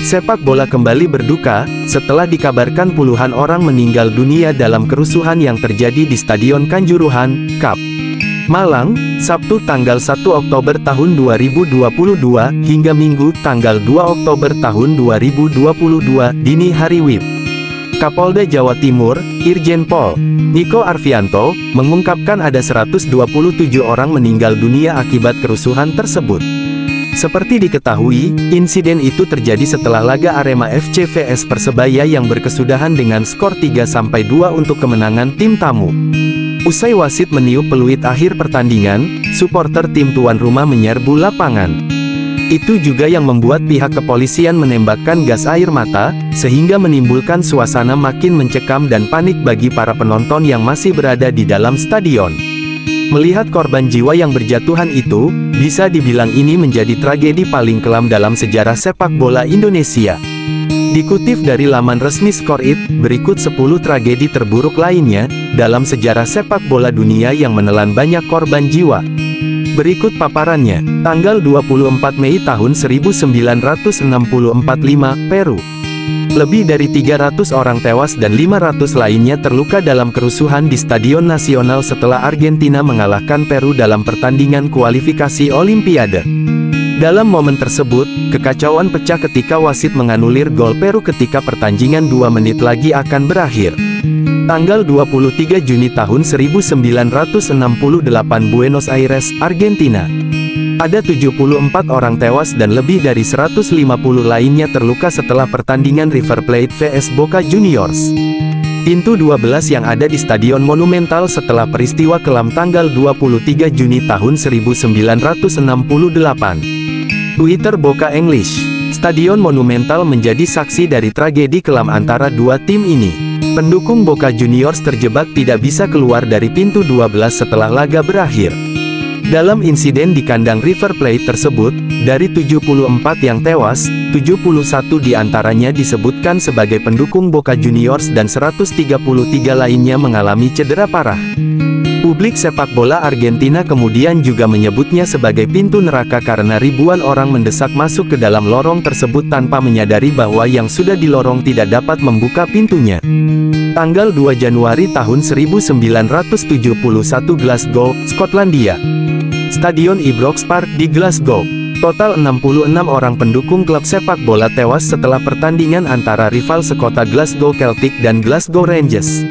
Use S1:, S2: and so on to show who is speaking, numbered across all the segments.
S1: Sepak bola kembali berduka, setelah dikabarkan puluhan orang meninggal dunia dalam kerusuhan yang terjadi di Stadion Kanjuruhan, Kap. Malang, Sabtu tanggal 1 Oktober tahun 2022, hingga Minggu tanggal 2 Oktober tahun 2022, dini hari WIB. Kapolda Jawa Timur, Irjen Pol Niko Arfianto, mengungkapkan ada 127 orang meninggal dunia akibat kerusuhan tersebut. Seperti diketahui, insiden itu terjadi setelah laga Arema FC vs Persebaya yang berkesudahan dengan skor 3-2 untuk kemenangan tim tamu. Usai wasit meniup peluit akhir pertandingan, supporter tim tuan rumah menyerbu lapangan. Itu juga yang membuat pihak kepolisian menembakkan gas air mata, sehingga menimbulkan suasana makin mencekam dan panik bagi para penonton yang masih berada di dalam stadion. Melihat korban jiwa yang berjatuhan itu, bisa dibilang ini menjadi tragedi paling kelam dalam sejarah sepak bola Indonesia. Dikutip dari laman resmi Score It, berikut 10 tragedi terburuk lainnya, dalam sejarah sepak bola dunia yang menelan banyak korban jiwa. Berikut paparannya. Tanggal 24 Mei tahun 1964, Peru. Lebih dari 300 orang tewas dan 500 lainnya terluka dalam kerusuhan di Stadion Nasional setelah Argentina mengalahkan Peru dalam pertandingan kualifikasi Olimpiade. Dalam momen tersebut, kekacauan pecah ketika wasit menganulir gol Peru ketika pertandingan 2 menit lagi akan berakhir. Tanggal 23 Juni tahun 1968, Buenos Aires, Argentina. Ada 74 orang tewas dan lebih dari 150 lainnya terluka setelah pertandingan River Plate vs Boca Juniors. Pintu 12 yang ada di Stadion Monumental setelah peristiwa kelam tanggal 23 Juni tahun 1968. Twitter Boca English. Stadion Monumental menjadi saksi dari tragedi kelam antara dua tim ini. Pendukung Boca Juniors terjebak tidak bisa keluar dari pintu 12 setelah laga berakhir. Dalam insiden di kandang River Plate tersebut, dari 74 yang tewas, 71 diantaranya disebutkan sebagai pendukung Boca Juniors dan 133 lainnya mengalami cedera parah. Publik sepak bola Argentina kemudian juga menyebutnya sebagai pintu neraka karena ribuan orang mendesak masuk ke dalam lorong tersebut tanpa menyadari bahwa yang sudah di lorong tidak dapat membuka pintunya. Tanggal 2 Januari tahun 1971, Glasgow, Skotlandia. Stadion Ibrox Park di Glasgow. Total 66 orang pendukung klub sepak bola tewas setelah pertandingan antara rival sekota Glasgow Celtic dan Glasgow Rangers.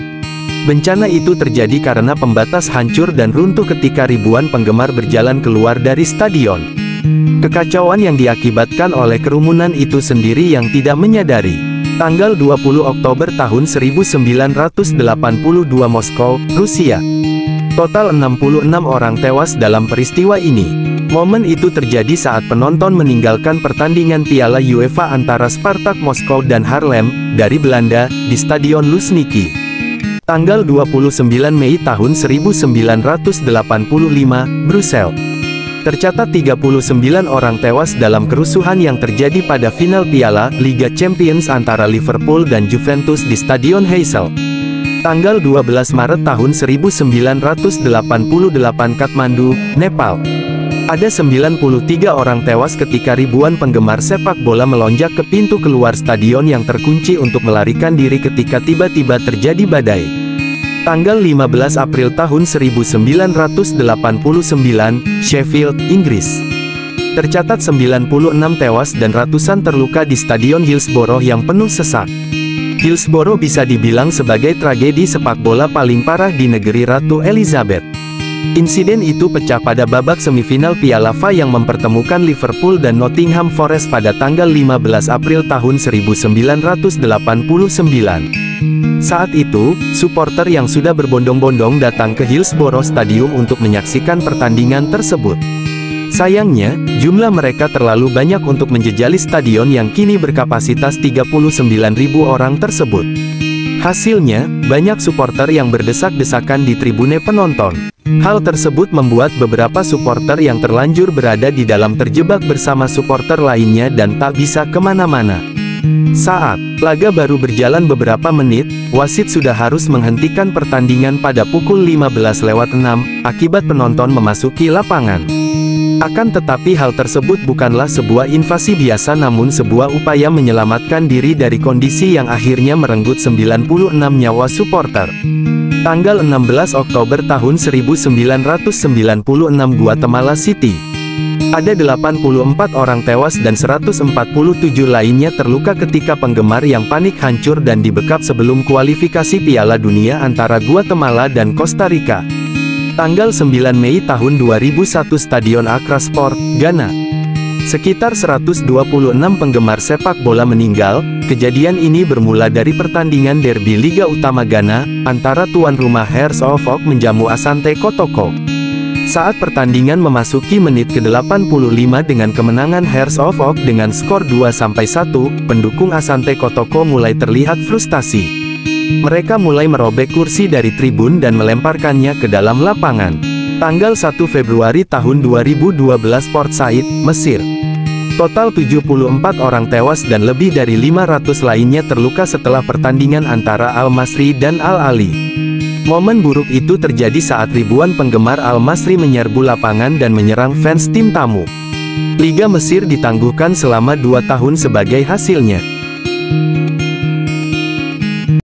S1: Bencana itu terjadi karena pembatas hancur dan runtuh ketika ribuan penggemar berjalan keluar dari stadion. Kekacauan yang diakibatkan oleh kerumunan itu sendiri yang tidak menyadari. Tanggal 20 Oktober tahun 1982, Moskow, Rusia. Total 66 orang tewas dalam peristiwa ini. Momen itu terjadi saat penonton meninggalkan pertandingan Piala UEFA antara Spartak Moskow dan Haarlem, dari Belanda, di Stadion Luzhniki. Tanggal 29 Mei tahun 1985, Brussels. Tercatat 39 orang tewas dalam kerusuhan yang terjadi pada final Piala Liga Champions antara Liverpool dan Juventus di Stadion Heysel. Tanggal 12 Maret tahun 1988, Kathmandu, Nepal. Ada 93 orang tewas ketika ribuan penggemar sepak bola melonjak ke pintu keluar stadion yang terkunci untuk melarikan diri ketika tiba-tiba terjadi badai. Tanggal 15 April tahun 1989, Sheffield, Inggris. Tercatat 96 tewas dan ratusan terluka di Stadion Hillsborough yang penuh sesak. Hillsborough bisa dibilang sebagai tragedi sepak bola paling parah di negeri Ratu Elizabeth. Insiden itu pecah pada babak semifinal Piala FA yang mempertemukan Liverpool dan Nottingham Forest pada tanggal 15 April tahun 1989. Saat itu, supporter yang sudah berbondong-bondong datang ke Hillsborough Stadium untuk menyaksikan pertandingan tersebut. Sayangnya, jumlah mereka terlalu banyak untuk menjejali stadion yang kini berkapasitas 39.000 orang tersebut. Hasilnya, banyak supporter yang berdesak-desakan di tribune penonton. Hal tersebut membuat beberapa supporter yang terlanjur berada di dalam terjebak bersama supporter lainnya dan tak bisa kemana-mana. Saat laga baru berjalan beberapa menit, wasit sudah harus menghentikan pertandingan pada pukul 15:06, akibat penonton memasuki lapangan. Akan tetapi hal tersebut bukanlah sebuah invasi biasa namun sebuah upaya menyelamatkan diri dari kondisi yang akhirnya merenggut 96 nyawa supporter. Tanggal 16 Oktober tahun 1996 Guatemala City. Ada 84 orang tewas dan 147 lainnya terluka ketika penggemar yang panik hancur dan dibekap sebelum kualifikasi Piala Dunia antara Guatemala dan Costa Rica. Tanggal 9 Mei tahun 2001 Stadion Accra Sport, Ghana. Sekitar 126 penggemar sepak bola meninggal. Kejadian ini bermula dari pertandingan derby Liga Utama Ghana, antara tuan rumah Hearts of Oak menjamu Asante Kotoko. Saat pertandingan memasuki menit ke-85 dengan kemenangan Hearts of Oak dengan skor 2-1, pendukung Asante Kotoko mulai terlihat frustasi. Mereka mulai merobek kursi dari tribun dan melemparkannya ke dalam lapangan. Tanggal 1 Februari tahun 2012 Port Said, Mesir. Total 74 orang tewas dan lebih dari 500 lainnya terluka setelah pertandingan antara Al-Masri dan Al-Ali. Momen buruk itu terjadi saat ribuan penggemar Al-Masri menyerbu lapangan dan menyerang fans tim tamu. Liga Mesir ditangguhkan selama 2 tahun sebagai hasilnya.